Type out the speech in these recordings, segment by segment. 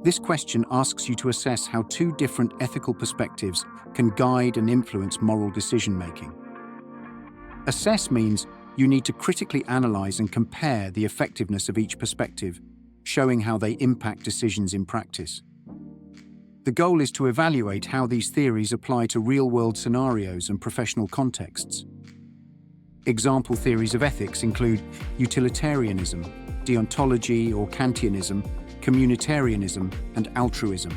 This question asks you to assess how two different ethical perspectives can guide and influence moral decision-making. Assess means you need to critically analyze and compare the effectiveness of each perspective, showing how they impact decisions in practice. The goal is to evaluate how these theories apply to real-world scenarios and professional contexts. Example theories of ethics include utilitarianism, deontology or Kantianism, communitarianism, and altruism.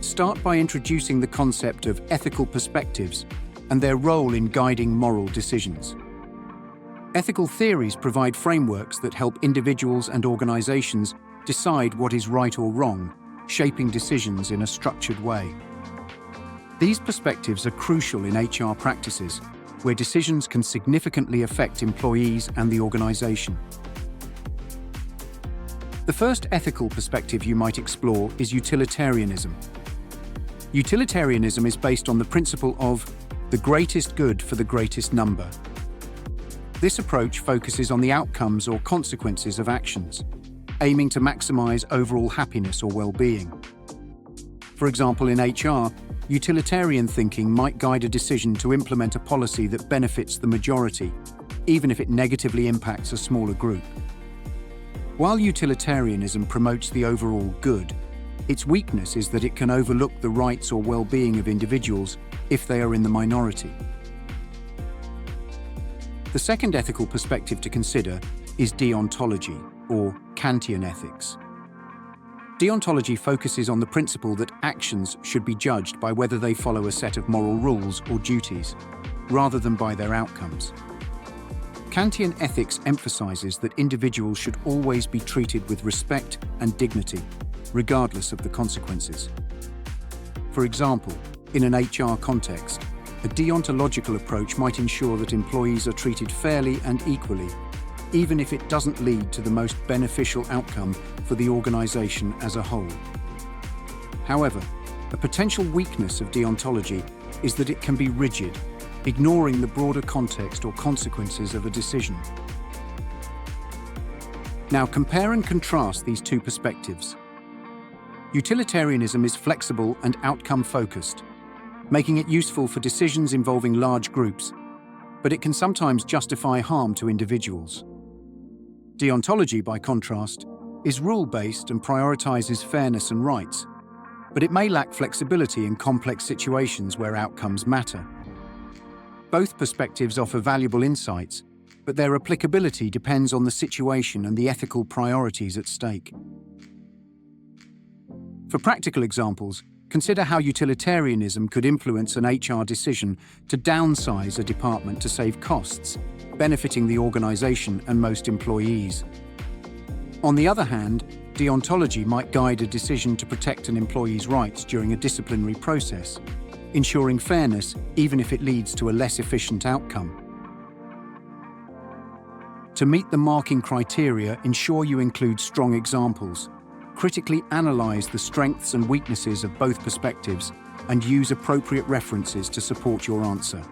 Start by introducing the concept of ethical perspectives and their role in guiding moral decisions. Ethical theories provide frameworks that help individuals and organizations decide what is right or wrong, shaping decisions in a structured way. These perspectives are crucial in HR practices, where decisions can significantly affect employees and the organization. The first ethical perspective you might explore is utilitarianism. Utilitarianism is based on the principle of the greatest good for the greatest number. This approach focuses on the outcomes or consequences of actions, aiming to maximize overall happiness or well-being. For example, in HR, utilitarian thinking might guide a decision to implement a policy that benefits the majority, even if it negatively impacts a smaller group. While utilitarianism promotes the overall good, its weakness is that it can overlook the rights or well-being of individuals if they are in the minority. The second ethical perspective to consider is deontology, or Kantian ethics. Deontology focuses on the principle that actions should be judged by whether they follow a set of moral rules or duties, rather than by their outcomes. Kantian ethics emphasizes that individuals should always be treated with respect and dignity, regardless of the consequences. For example, in an HR context, a deontological approach might ensure that employees are treated fairly and equally, even if it doesn't lead to the most beneficial outcome for the organization as a whole. However, a potential weakness of deontology is that it can be rigid, ignoring the broader context or consequences of a decision. Now compare and contrast these two perspectives. Utilitarianism is flexible and outcome-focused, making it useful for decisions involving large groups, but it can sometimes justify harm to individuals. Deontology, by contrast, is rule-based and prioritizes fairness and rights, but it may lack flexibility in complex situations where outcomes matter. Both perspectives offer valuable insights, but their applicability depends on the situation and the ethical priorities at stake. For practical examples, consider how utilitarianism could influence an HR decision to downsize a department to save costs, benefiting the organization and most employees. On the other hand, deontology might guide a decision to protect an employee's rights during a disciplinary process, ensuring fairness even if it leads to a less efficient outcome. To meet the marking criteria, ensure you include strong examples. Critically analyze the strengths and weaknesses of both perspectives and use appropriate references to support your answer.